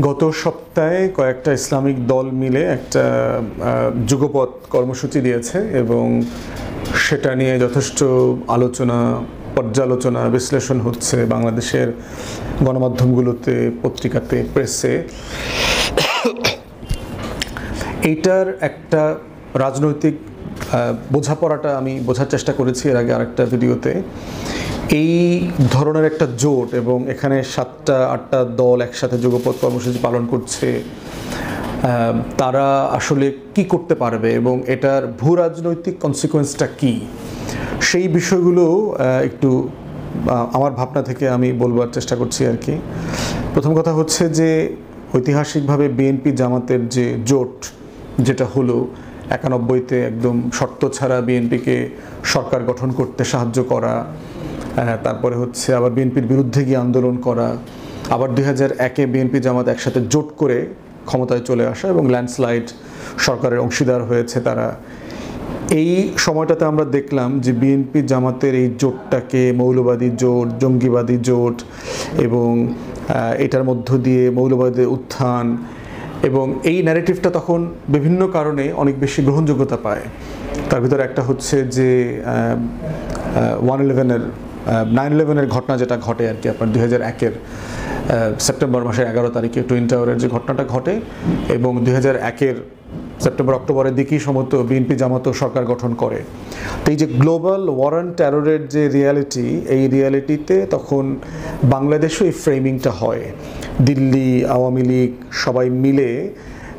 গত সপ্তাহে কয়েকটা ইসলামিক দল মিলে একটা যুগপৎ কর্মসূচি দিয়েছে এবং সেটা নিয়ে যথেষ্ট আলোচনা, পর্যালোচনা, বিশ্লেষণ হচ্ছে বাংলাদেশের গণমাধ্যমগুলোতে, পত্রিকাতে, প্রেসে। এইটার একটা রাজনৈতিক বোঝাপড়াটা আমি বোঝার চেষ্টা করেছি এর আগে আরেকটা ভিডিওতে। এই ধরনের একটা জোট এবং এখানে 7-8টা দল একসাথে যুগপৎ কর্মসূচি পালন করছে, তারা আসলে কি করতে পারবে এবং এটার ভূ রাজনৈতিক কনসিকোয়েন্সটা কি, সেই বিষয়গুলো একটু আমার ভাবনা থেকে আমি বলবার চেষ্টা করছি আর কি। প্রথম কথা হচ্ছে যে ঐতিহাসিকভাবে বিএনপি জামাতের যে জোট, যেটা হলো 91-তে একদম শর্ত ছাড়া বিএনপিকে সরকার গঠন করতে সাহায্য করা, তারপরে হচ্ছে আবার বিএনপির বিরুদ্ধে গিয়ে আন্দোলন করা, আবার 2001-এ বিএনপি জামাত একসাথে জোট করে ক্ষমতায় চলে আসা এবং ল্যান্ডস্লাইড সরকারের অংশীদার হয়েছে তারা। এই সময়টাতে আমরা দেখলাম যে বিএনপি জামাতের এই জোটটাকে মৌলবাদী জোট, জঙ্গিবাদী জোট এবং এটার মধ্য দিয়ে মৌলবাদের উত্থান, এবং এই ন্যারেটিভটা তখন বিভিন্ন কারণে অনেক বেশি গ্রহণযোগ্যতা পায়। তার ভিতরে একটা হচ্ছে যে 9/11-এর ঘটনা যেটা ঘটে আর কি, আপনার 2001-এর সেপ্টেম্বর মাসের 11 তারিখে টুইন টাওয়ারের যে ঘটনাটা ঘটে, এবং 2001-এর সেপ্টেম্বর-অক্টোবরের দিকেই সম্ভবত বিএনপি জামাতও সরকার গঠন করে। তো এই যে গ্লোবাল ওয়ার অন টেররের যে রিয়ালিটি, এই রিয়ালিটিতে তখন বাংলাদেশও এই ফ্রেমিংটা হয়। দিল্লি আওয়ামী লীগ সবাই মিলে,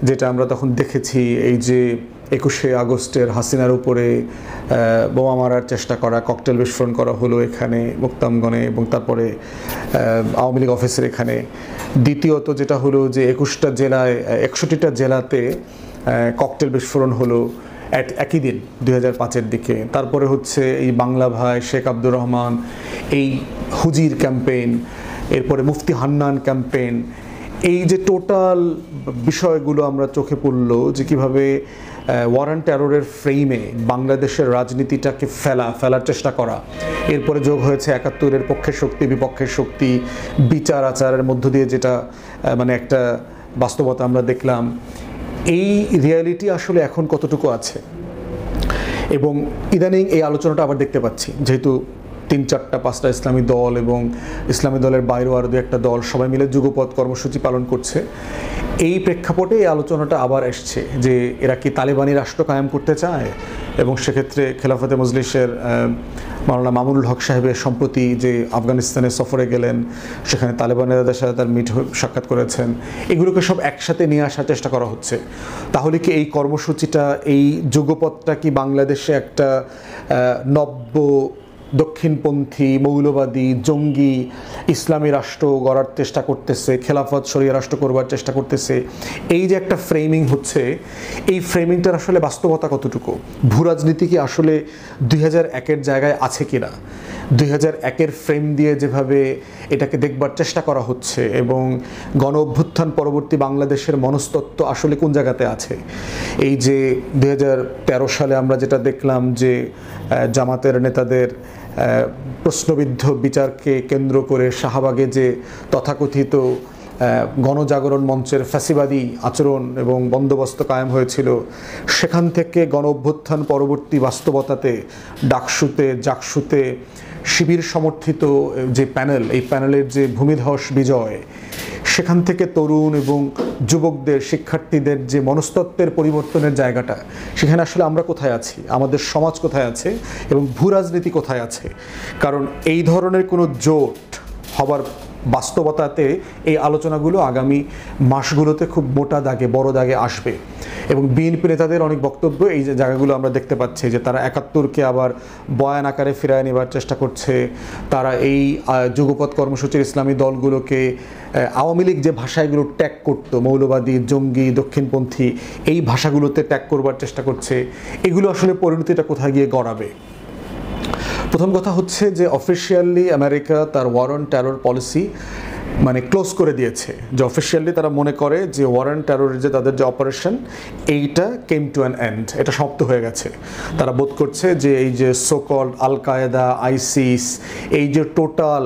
যেটা আমরা তখন দেখেছি, এই যে 21শে আগস্টের হাসিনার উপরে বোমা মারার চেষ্টা করা, ককটেল বিস্ফোরণ করা হলো এখানে মুক্তামগণে, এবং তারপরে আওয়ামী লীগ অফিসের এখানে। দ্বিতীয়ত যেটা হলো যে 21টা জেলায়, 61টা জেলাতে ককটেল বিস্ফোরণ হলো একই দিন 2005-এর দিকে। তারপরে হচ্ছে এই বাংলা ভাই, শেখ আব্দুর রহমান, এই হুজির ক্যাম্পেইন, এরপরে মুফতি হান্নান ক্যাম্পেইন। এই যে টোটাল বিষয়গুলো আমরা চোখে পড়লো যে কীভাবে ওয়ার অন টেররের ফ্রেমে বাংলাদেশের রাজনীতিটাকে ফেলার চেষ্টা করা। এরপরে যোগ হয়েছে 71-এর পক্ষের শক্তি, বিপক্ষের শক্তি, বিচার আচারের মধ্য দিয়ে যেটা মানে একটা বাস্তবতা আমরা দেখলাম। এই রিয়ালিটি আসলে এখন কতটুকু আছে, এবং ইদানিং এই আলোচনাটা আবার দেখতে পাচ্ছি, যেহেতু 3-4-5টা ইসলামী দল এবং ইসলামী দলের বাইরেও আরও 2-একটা দল সবাই মিলে যুগপৎ কর্মসূচি পালন করছে। এই প্রেক্ষাপটে এই আলোচনাটা আবার এসছে যে এরা কি তালেবানি রাষ্ট্র কায়েম করতে চায়, এবং সেক্ষেত্রে খেলাফতে মজলিসের মাওলানা মামুনুল হক সাহেবের সম্প্রতি যে আফগানিস্তানে সফরে গেলেন, সেখানে তালেবানের সাথে তার সাক্ষাৎ করেছেন, এগুলোকে সব একসাথে নিয়ে আসার চেষ্টা করা হচ্ছে। তাহলে কি এই কর্মসূচিটা, এই যুগপৎটা কি বাংলাদেশে একটা নব্য দক্ষিণপন্থী মৌলবাদী জঙ্গি ইসলামী রাষ্ট্র গড়ার চেষ্টা করতেছে, খেলাফত শরিয়া রাষ্ট্র করবার চেষ্টা করতেছে? এই যে একটা ফ্রেমিং হচ্ছে, এই ফ্রেমিংটার আসলে বাস্তবতা কতটুকু, ভূ রাজনীতি কি আসলে 2001-এর জায়গায় আছে কিনা? 2001-এর ফ্রেম দিয়ে যেভাবে এটাকে দেখবার চেষ্টা করা হচ্ছে, এবং গণ অভ্যুত্থান পরবর্তী বাংলাদেশের মনস্তত্ত্ব আসলে কোন জায়গাতে আছে? এই যে 2013 সালে আমরা যেটা দেখলাম যে জামাতের নেতাদের প্রশ্নবিদ্ধ বিচারকে কেন্দ্র করে শাহবাগে যে তথাকথিত গণজাগরণ মঞ্চের ফ্যাসিবাদী আচরণ এবং বন্দোবস্ত কায়েম হয়েছিল, সেখান থেকে গণ অভ্যুত্থান পরবর্তী বাস্তবতাতে ডাকসুতে, জাকসুতে শিবির সমর্থিত যে প্যানেল, এই প্যানেলের যে ভূমিধস বিজয়, সেখান থেকে তরুণ এবং যুবকদের, শিক্ষার্থীদের যে মনস্তত্ত্বের পরিবর্তনের জায়গাটা, সেখানে আসলে আমরা কোথায় আছি, আমাদের সমাজ কোথায় আছে, এবং ভূ রাজনীতি কোথায় আছে? কারণ এই ধরনের কোনো জোট হবার বাস্তবতাতে এই আলোচনাগুলো আগামী মাসগুলোতে খুব মোটা দাগে, বড় দাগে আসবে। এবং বিএনপি নেতাদের অনেক বক্তব্য, এই যে জায়গাগুলো আমরা দেখতে পাচ্ছি যে তারা 71-কে আবার বয়ান আকারে ফিরায় নেবার চেষ্টা করছে। তারা এই যুগপৎ কর্মসূচির ইসলামী দলগুলোকে আওয়ামী লীগ যে ভাষাগুলো ট্যাগ করতো, মৌলবাদী, জঙ্গি, দক্ষিণপন্থী, এই ভাষাগুলোতে ট্যাগ করবার চেষ্টা করছে। এগুলো আসলে পরিণতিটা কোথায় গিয়ে গড়াবে? প্রথম কথা হচ্ছে যে অফিসিয়ালি আমেরিকা তার ওয়ার অন টেরর পলিসি মানে ক্লোজ করে দিয়েছে, যে অফিসিয়ালি তারা মনে করে যে ওয়ার অন টেররের যে তাদের যে অপারেশন, এইটা কেম টু অ্যান এন্ড, এটা সমাপ্ত হয়ে গেছে। তারা বোধ করছে যে এই যে সো কল্ড আল কায়েদা, আইসিস, এই যে টোটাল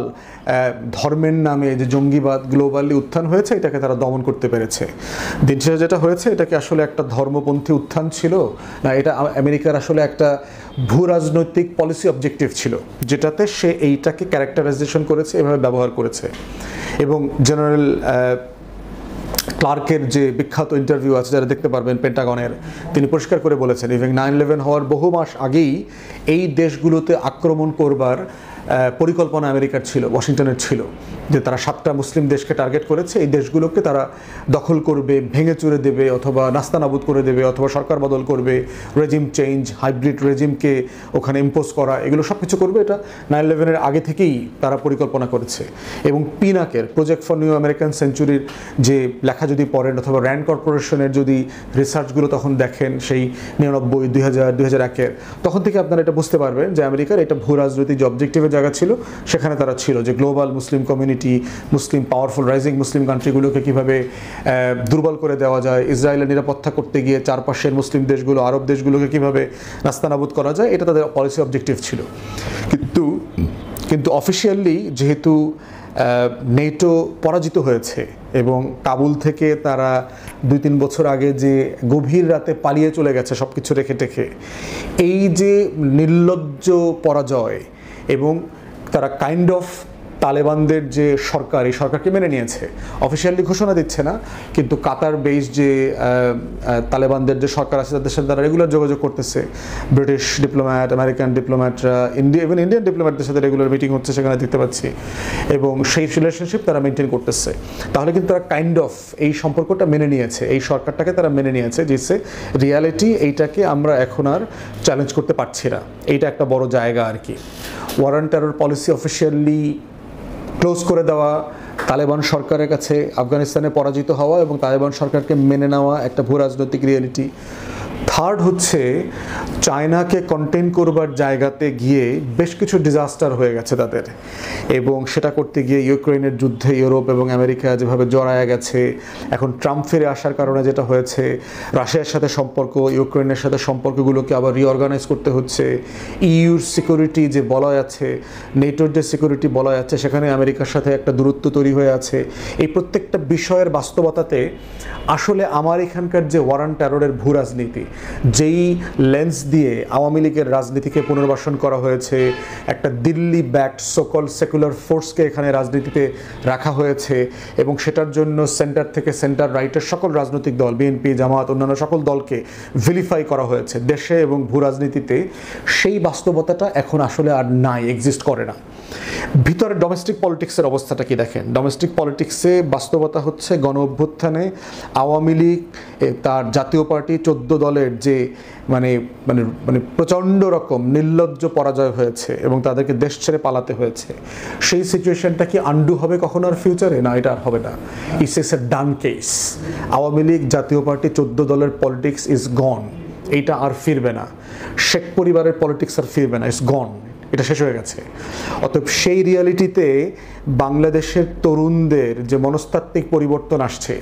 ধর্মের নামে যে জঙ্গিবাদ গ্লোবালি উত্থান হয়েছে এটাকে তারা দমন করতে পেরেছে। দিন শেষে যেটা হয়েছে এটাকে আসলে একটা ধর্মপন্থী উত্থান ছিল না, এটা আমেরিকার আসলে একটা ভূ রাজনৈতিক পলিসি অবজেক্টিভ ছিল, যেটাতে সে এইটাকে ক্যারেক্টারাইজেশন করেছে, এভাবে ব্যবহার করেছে। এবং জেনারেল ক্লার্কের যে বিখ্যাত ইন্টারভিউ আছে যারা দেখতে পারবেন পেন্টাগনের, তিনি পরিষ্কার করে বলেছেন ইভেন 9/11 হওয়ার বহু মাস আগেই এই দেশগুলোতে আক্রমণ করবার পরিকল্পনা আমেরিকার ছিল, ওয়াশিংটনের ছিল, যে তারা 7টা মুসলিম দেশকে টার্গেট করেছে, এই দেশগুলোকে তারা দখল করবে, ভেঙে চুরে দেবে, অথবা নাস্তানাবুদ করে দেবে, অথবা সরকার বদল করবে, রেজিম চেঞ্জ, হাইব্রিড রেজিমকে ওখানে ইম্পোজ করা, এগুলো সব কিছু করবে। এটা 9/11-এর আগে থেকেই তারা পরিকল্পনা করেছে। এবং পিনাকের প্রজেক্ট ফর নিউ আমেরিকান সেঞ্চুরির যে লেখা যদি পড়েন, অথবা র্যান্ড কর্পোরেশনের যদি রিসার্চগুলো তখন দেখেন, সেই 99, 2000, 2001-এর, তখন থেকে আপনারা এটা বুঝতে পারবেন যে আমেরিকার এটা ভূ রাজনৈতিক যে অবজেক্টিভের জায়গা ছিল সেখানে তারা ছিল, যে গ্লোবাল মুসলিম কমিউনিটি, মুসলিম পাওয়ারফুল রাইজিং মুসলিম কান্ট্রিগুলোকে কীভাবে দুর্বল করে দেওয়া যায়, ইসরায়েলের নিরাপত্তা করতে গিয়ে চারপাশের মুসলিম দেশগুলো, আরব দেশগুলোকে কীভাবে নাস্তানাবুদ করা যায়, এটা তাদের পলিসি অবজেক্টিভ ছিল। কিন্তু অফিসিয়ালি যেহেতু নেটো পরাজিত হয়েছে এবং কাবুল থেকে তারা 2-3 বছর আগে যে গভীর রাতে পালিয়ে চলে গেছে সব কিছু রেখে টেখে, এই যে নির্লজ্জ পরাজয়, এবং তারা কাইন্ড অফ তালেবানদের যে সরকার, এই সরকারকে মেনে নিয়েছে, অফিসিয়ালি ঘোষণা দিচ্ছে না, কিন্তু কাতার বেস যে তালেবানদের যে সরকার আছে তাদের সাথে তারা রেগুলার যোগাযোগ করতেছে, ব্রিটিশ ডিপ্লোম্যাট, আমেরিকান ডিপ্লোম্যাটরা, ইন্ডিয়ান ডিপ্লোম্যাটদের সাথে রেগুলার মিটিং হচ্ছে, সেখানে দেখতে পাচ্ছি, এবং সেই রিলেশনশিপ তারা মেনটেন করতেছে। তাহলে কিন্তু তারা কাইন্ড অফ এই সম্পর্কটা মেনে নিয়েছে, এই সরকারটাকে তারা মেনে নিয়েছে, যে রিয়ালিটি এইটাকে আমরা এখন আর চ্যালেঞ্জ করতে পারছি না। এইটা একটা বড় জায়গা আর কি। War on terror policy officially close করে দেওয়া, তালেবান সরকারের কাছে আফগানিস্তানে পরাজিত হওয়া এবং তালেবান সরকারকে মেনে নেওয়া একটা ভূ রাজনৈতিক রিয়েলিটি। থার্ড হচ্ছে চায়নাকে কন্টেন করবার জায়গাতে গিয়ে বেশ কিছু ডিজাস্টার হয়ে গেছে তাদের, এবং সেটা করতে গিয়ে ইউক্রেনের যুদ্ধে ইউরোপ এবং আমেরিকা যেভাবে জড়ায় গেছে, এখন ট্রাম্প ফিরে আসার কারণে যেটা হয়েছে, রাশিয়ার সাথে সম্পর্ক, ইউক্রেনের সাথে সম্পর্কগুলোকে আবার রিঅর্গানাইজ করতে হচ্ছে, ইউর সিকিউরিটি যে বলয় আছে, নেটোর যে সিকিউরিটি বলয় আছে, সেখানে আমেরিকার সাথে একটা দূরত্ব তৈরি হয়ে আছে। এই প্রত্যেকটা বিষয়ের বাস্তবতাতে আসলে আমার এখানকার যে ওয়ার অন টেররের ভূ রাজনীতি, যেই লেন্স দিয়ে আওয়ামী লীগের রাজনীতিকে পুনর্বাসন করা হয়েছে, একটা দিল্লি ব্যাকড সোকল সেকুলার ফোর্সকে এখানে রাজনীতিতে রাখা হয়েছে, এবং সেটার জন্য সেন্টার থেকে সেন্টার রাইটের সকল রাজনৈতিক দল, বিএনপি, জামাত, অন্যান্য সকল দলকে ভিলিফাই করা হয়েছে দেশে এবং ভূ রাজনীতিতে, সেই বাস্তবতাটা এখন আসলে আর নাই, এক্সিস্ট করে না। ভিতরে ডোমেস্টিক পলিটিক্সের অবস্থাটা কি দেখেন, ডোমেস্টিক পলিটিক্সে বাস্তবতা হচ্ছে গণ অভ্যুত্থানে আওয়ামী লীগ তার জাতীয় পার্টি 14 দলের যে মানে মানে মানে প্রচণ্ড রকম নির্লজ্জ পরাজয় হয়েছে এবং তাদেরকে দেশ ছেড়ে পালাতে হয়েছে, সেই সিচুয়েশনটা কি আন্ডু হবে কখনো আর ফিউচারে? না, এটা আর হবে না। It's a done case. Awami League জাতীয় পার্টি 14 দলের পলিটিক্স ইজ গন, এইটা আর ফিরবে না। শেখ পরিবারের পলিটিক্স আর ফিরবে না, ইটস গন, এটা শেষ হয়ে গেছে। অতএব সেই রিয়ালিটিতে বাংলাদেশের তরুণদের যে মনস্তাত্ত্বিক পরিবর্তন আসছে,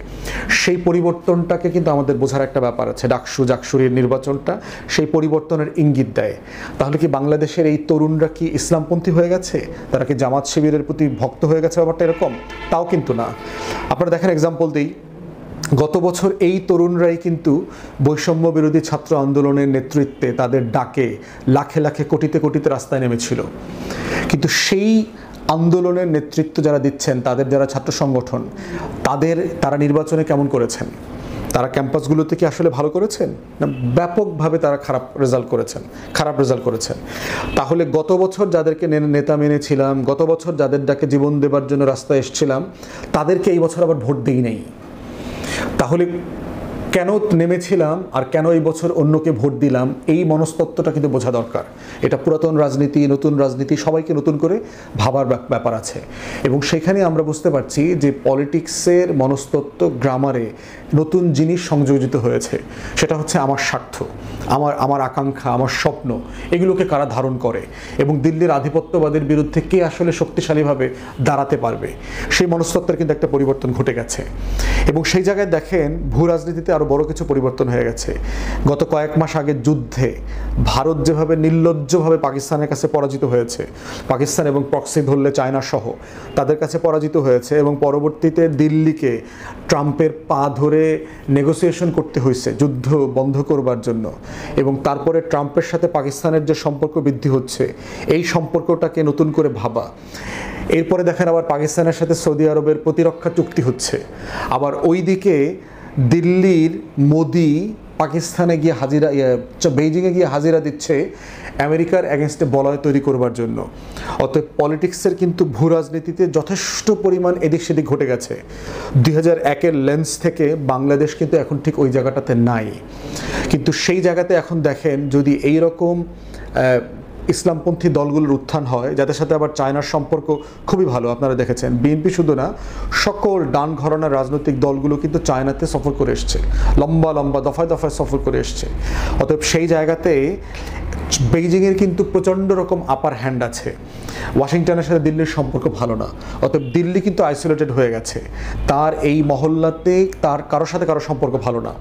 সেই পরিবর্তনটাকে কিন্তু আমাদের বোঝার একটা ব্যাপার আছে। জাকসুরির নির্বাচনটা সেই পরিবর্তনের ইঙ্গিত দেয়। তাহলে কি বাংলাদেশের এই তরুণরা কি ইসলামপন্থী হয়ে গেছে? তারা কি জামাত শিবিরের প্রতি ভক্ত হয়ে গেছে? ব্যাপারটা এরকম? তাও কিন্তু না। আপনারা দেখেন, এক্সাম্পল দিই, গত বছর এই তরুণরাই কিন্তু বৈষম্য বিরোধী ছাত্র আন্দোলনের নেতৃত্বে, তাদের ডাকে লাখে লাখে কোটিতে কোটিতে রাস্তায় নেমেছিল। কিন্তু সেই আন্দোলনের নেতৃত্ব যারা দিচ্ছেন, তাদের যারা ছাত্র সংগঠন, তারা নির্বাচনে কেমন করেছেন? তারা ক্যাম্পাসগুলোতে কি আসলে ভালো করেছেন? না ব্যাপকভাবে তারা খারাপ রেজাল্ট করেছেন। তাহলে গত বছর যাদেরকে নেতা মেনেছিলাম, গত বছর যাদের ডাকে জীবন দেবার জন্য রাস্তায় এসেছিলাম, তাদেরকে এই বছর আবার ভোট দেই নেই। তাহলে কেন নেমেছিলাম আর কেন এই বছর অন্যকে ভোট দিলাম, এই মনস্তত্ত্বটা কিন্তু বোঝা দরকার। এটা পুরাতন রাজনীতি, নতুন রাজনীতি, সবাইকে নতুন করে ভাবার ব্যাপার আছে। এবং সেখানে আমরা বুঝতে পারছি যে পলিটিক্সের মনস্তত্ত্ব গ্রামারে নতুন জিনিস সংযোজিত হয়েছে। সেটা হচ্ছে আমার স্বার্থ, আমার আকাঙ্ক্ষা, আমার স্বপ্ন, এগুলোকে কারা ধারণ করে এবং দিল্লির আধিপত্যবাদের বিরুদ্ধে কে আসলে শক্তিশালীভাবে দাঁড়াতে পারবে, সেই মনস্তত্ত্বের কিন্তু একটা পরিবর্তন ঘটে গেছে। এবং সেই জায়গায় দেখেন, ভূ রাজনীতিতে আরও বড় কিছু পরিবর্তন হয়ে গেছে। গত কয়েক মাস আগে যুদ্ধে ভারত যেভাবে নির্লজ্জভাবে পাকিস্তানের কাছে পরাজিত হয়েছে, পাকিস্তান এবং প্রক্সি ধরলে চায়না সহ তাদের কাছে পরাজিত হয়েছে, এবং পরবর্তীতে দিল্লিকে ট্রাম্পের পা ধরে নেগোসিয়েশন করতে হয়েছে যুদ্ধ বন্ধ করবার জন্য, এবং তারপরে ট্রাম্পের সাথে পাকিস্তানের যে সম্পর্ক বৃদ্ধি হচ্ছে, এই সম্পর্কটাকে নতুন করে ভাবা। এরপরে দেখেন আবার পাকিস্তানের সাথে সৌদি আরবের প্রতিরক্ষা চুক্তি হচ্ছে, আবার ওইদিকে দিল্লির মোদি পাকিস্তানে গিয়ে বেইজিংয়ে গিয়ে হাজিরা দিচ্ছে আমেরিকার অ্যাগেনস্টে বলয় তৈরি করবার জন্য। অতএব পলিটিক্সের কিন্তু ভূ রাজনীতিতে যথেষ্ট পরিমাণ এদিক সেদিক ঘটে গেছে। 2001-এর লেন্স থেকে বাংলাদেশ কিন্তু এখন ঠিক ওই জায়গাটাতে নাই। কিন্তু সেই জায়গাতে এখন দেখেন, যদি এই রকম ইসলামপন্থী দলগুলোর উত্থান হয়, যাদের সাথে আবার চায়নার সম্পর্ক খুবই ভালো, আপনারা দেখেছেন বিএনপি শুধু না, সকল ডান ঘরানার রাজনৈতিক দলগুলো কিন্তু চায়নাতে সফর করে এসছে, লম্বা লম্বা দফায় দফায় সফর করে এসছে। অতএব সেই জায়গাতে বেইজিংয়ের কিন্তু প্রচণ্ড রকম আপার হ্যান্ড আছে। ওয়াশিংটনের সাথে দিল্লির সম্পর্ক ভালো না, অতএব দিল্লি কিন্তু আইসোলেটেড হয়ে গেছে। তার এই মহল্লাতে তার কারোর সাথে কারো সম্পর্ক ভালো না।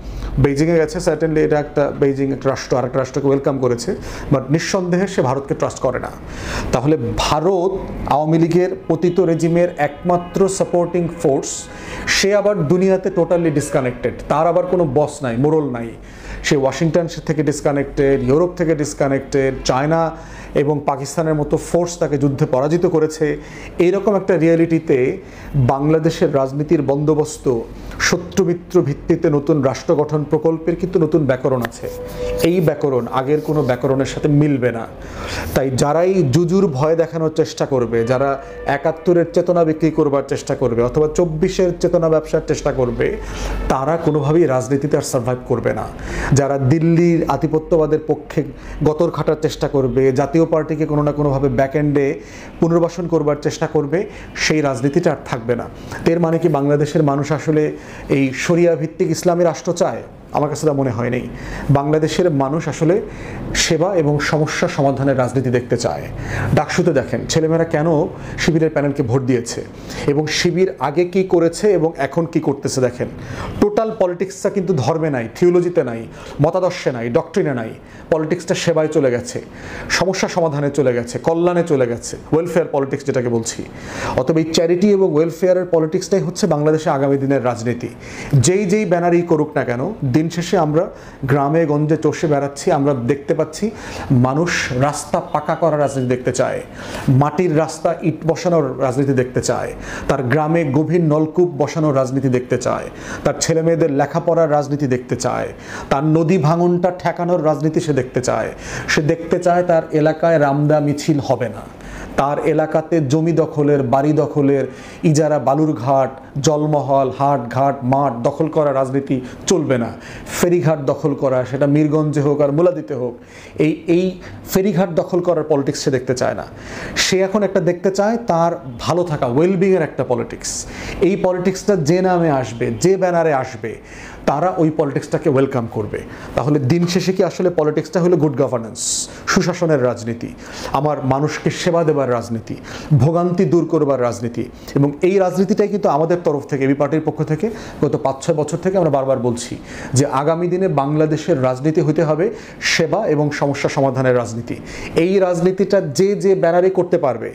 বেইজিংয়ে গেছে, সার্টেনলি এটা একটা বেইজিং একটা রাষ্ট্র আরেকটা রাষ্ট্রকে ওয়েলকাম করেছে, বাট নিঃসন্দেহে সে ভারতকে ট্রাস্ট করে না। তাহলে ভারত আওয়ামী লীগের পতিত রেজিমের একমাত্র সাপোর্টিং ফোর্স, সে আবার দুনিয়াতে টোটালি ডিসকানেক্টেড, তার আবার কোনো বস নাই, মোরল নাই। সে ওয়াশিংটন থেকে ডিসকানেক্টেড, ইউরোপ থেকে ডিসকানেক্টেড, চায়না এবং পাকিস্তানের মতো ফোর্স তাকে যুদ্ধে পরাজিত করেছে। এইরকম একটা রিয়ালিটিতে বাংলাদেশের রাজনীতির বন্দোবস্ত শত্রুমিত্র ভিত্তিতে নতুন রাষ্ট্র গঠন প্রকল্পের কিন্তু নতুন ব্যাকরণ আছে। এই ব্যাকরণ আগের কোনো ব্যাকরণের সাথে মিলবে না। তাই যারাই জুজুর ভয় দেখানোর চেষ্টা করবে, যারা 71-এর চেতনা বিক্রি করবার চেষ্টা করবে অথবা 24-এর চেতনা ব্যবসার চেষ্টা করবে, তারা কোনোভাবেই রাজনীতিতে আর সার্ভাইভ করবে না। যারা দিল্লির আধিপত্যবাদের পক্ষে গতর খাটার চেষ্টা করবে, জাতীয় পার্টিকে কোনো না কোনোভাবে ব্যাকএন্ডে পুনর্বাসন করবার চেষ্টা করবে, সেই রাজনীতিটা আর থাকবে না। এর মানে কি বাংলাদেশের মানুষ আসলে এই শরিয়া ভিত্তিক ইসলামী রাষ্ট্র চায়? আমার কাছে তা মনে হয়নি। বাংলাদেশের মানুষ আসলে সেবা এবং সমস্যা সমাধানের রাজনীতি দেখতে চায়। ডাকসুতে দেখেন ছেলেমেয়েরা কেন শিবিরের প্যানেলকে ভোট দিয়েছে, এবং শিবির আগে কি করেছে এবং এখন কি করতেছে দেখেন। টোটাল পলিটিক্সটা কিন্তু ধর্মে নাই, থিওলজিতে নাই, মতাদর্শে নাই, ডক্ট্রিনে নাই। পলিটিক্সটা সেবায় চলে গেছে, সমস্যা সমাধানে চলে গেছে, কল্যাণে চলে গেছে, ওয়েলফেয়ার পলিটিক্স যেটাকে বলছি। অতএব এই চ্যারিটি এবং ওয়েলফেয়ারের পলিটিক্সটাই হচ্ছে বাংলাদেশে আগামী দিনের রাজনীতি। যেই ব্যানারই করুক না কেন, দিন শেষে আমরা গ্রামে গঞ্জে চষে বেড়াচ্ছি, আমরা দেখতে পাচ্ছি মানুষ রাস্তা পাকা করার রাজনীতি দেখতে চায়, মাটির রাস্তা ইট বসানোর রাজনীতি দেখতে চায়, তার গ্রামে গভীর নলকূপ বসানোর রাজনীতি দেখতে চায়, তার ছেলে মেয়েদের লেখাপড়ার রাজনীতি দেখতে চায়, তার নদী ভাঙনটা ঠেকানোর রাজনীতি সে দেখতে চায়। সে দেখতে চায় তার এলাকায় রামদা মিছিল হবে না, তার এলাকাতে জমি দখলের, বাড়ি দখলের, ইজারা বালুরঘাট, জলমহল, হাট ঘাট মাঠ দখল করা রাজনীতি চলবে না। ফেরিঘাট দখল করা, সেটা মিরগঞ্জে হোক আর মুলাদিতে হোক, এই ফেরিঘাট দখল করার পলিটিক্স সে দেখতে চায় না। সে এখন একটা দেখতে চায় তার ভালো থাকা, ওয়েলবিংয়ের একটা পলিটিক্স। এই পলিটিক্সটা যে নামে আসবে, যে ব্যানারে আসবে, তারা ওই পলিটিক্সটাকে ওয়েলকাম করবে। তাহলে দিন শেষে কি আসলে পলিটিক্সটা হলো গুড গভর্নেন্স, সুশাসনের রাজনীতি, আমার মানুষকে সেবা দেবার রাজনীতি, ভোগান্তি দূর করবার রাজনীতি। এবং এই রাজনীতিটাই কিন্তু আমাদের তরফ থেকে, এবি পার্টির পক্ষ থেকে গত 5-6 বছর থেকে আমরা বারবার বলছি যে আগামী দিনে বাংলাদেশের রাজনীতি হতে হবে সেবা এবং সমস্যা সমাধানের রাজনীতি। এই রাজনীতিটা যে ব্যানারে করতে পারবে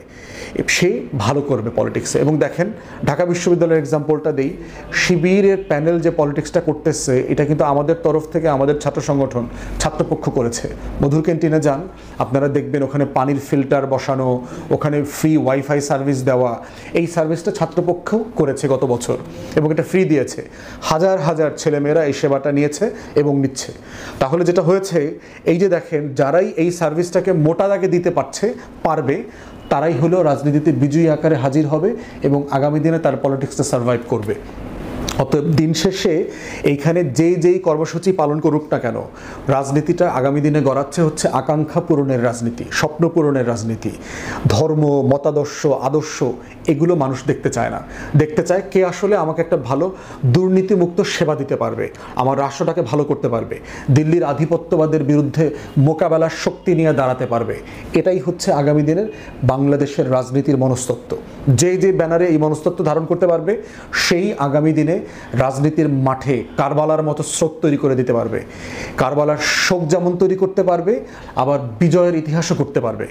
সে ভালো করবে পলিটিক্সে। এবং দেখেন ঢাকা বিশ্ববিদ্যালয়ের এক্সাম্পলটা দেই, শিবিরের প্যানেল যে পলিটিক্সটা করতেছে, এটা কিন্তু আমাদের তরফ থেকে আমাদের ছাত্র সংগঠন, ছাত্রপক্ষ করেছে। মধুর ক্যান্টিনে যান, আপনারা দেখবেন ওখানে পানির ফিল্টার বসানো, ওখানে ফ্রি ওয়াইফাই সার্ভিস দেওয়া, এই সার্ভিসটা ছাত্রপক্ষ করেছে গত বছর, এবং এটা ফ্রি দিয়েছে। হাজার হাজার ছেলেমেয়েরা এই সেবাটা নিয়েছে এবং নিচ্ছে। তাহলে যেটা হয়েছে, এই যে দেখেন যারাই এই সার্ভিসটাকে মোটা দাগে দিতে পারবে, তারাই হলো রাজনীতিতে বিজয়ী আকারে হাজির হবে এবং আগামী দিনে তার পলিটিক্সটা সার্ভাইভ করবে। অতএব দিন শেষে এইখানে যেই কর্মসূচি পালন করুক না কেন, রাজনীতিটা আগামী দিনে গড়াচ্ছে হচ্ছে আকাঙ্ক্ষা পূরণের রাজনীতি, স্বপ্ন পূরণের রাজনীতি। ধর্ম, মতাদর্শ, আদর্শ এগুলো মানুষ দেখতে চায় না। দেখতে চায় কে আসলে আমাকে একটা ভালো দুর্নীতিমুক্ত সেবা দিতে পারবে, আমার রাষ্ট্রটাকে ভালো করতে পারবে, দিল্লির আধিপত্যবাদের বিরুদ্ধে মোকাবেলার শক্তি নিয়ে দাঁড়াতে পারবে। এটাই হচ্ছে আগামী দিনের বাংলাদেশের রাজনীতির মনস্তত্ত্ব। যে ব্যানারে এই মনস্তত্ত্ব ধারণ করতে পারবে, সেই আগামী দিনে রাজনীতির মাঠে কারবালার মতো স্রোত তৈরি করে দিতে পারবে। কারবালার শোক যেমন তৈরি করতে পারবে, আবার বিজয়ের ইতিহাসও করতে পারবে।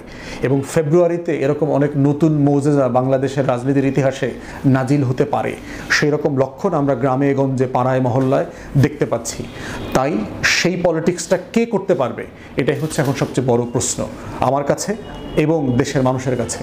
এবং ফেব্রুয়ারিতে এরকম অনেক নতুন মৌজেজা বাংলাদেশের রাজনীতির ইতিহাসে নাজিল হতে পারে, সেই রকম লক্ষণ আমরা গ্রামে গঞ্জে পাড়ায় মহল্লায় দেখতে পাচ্ছি। তাই সেই পলিটিক্সটা কে করতে পারবে, এটাই হচ্ছে এখন সবচেয়ে বড় প্রশ্ন আমার কাছে এবং দেশের মানুষের কাছে।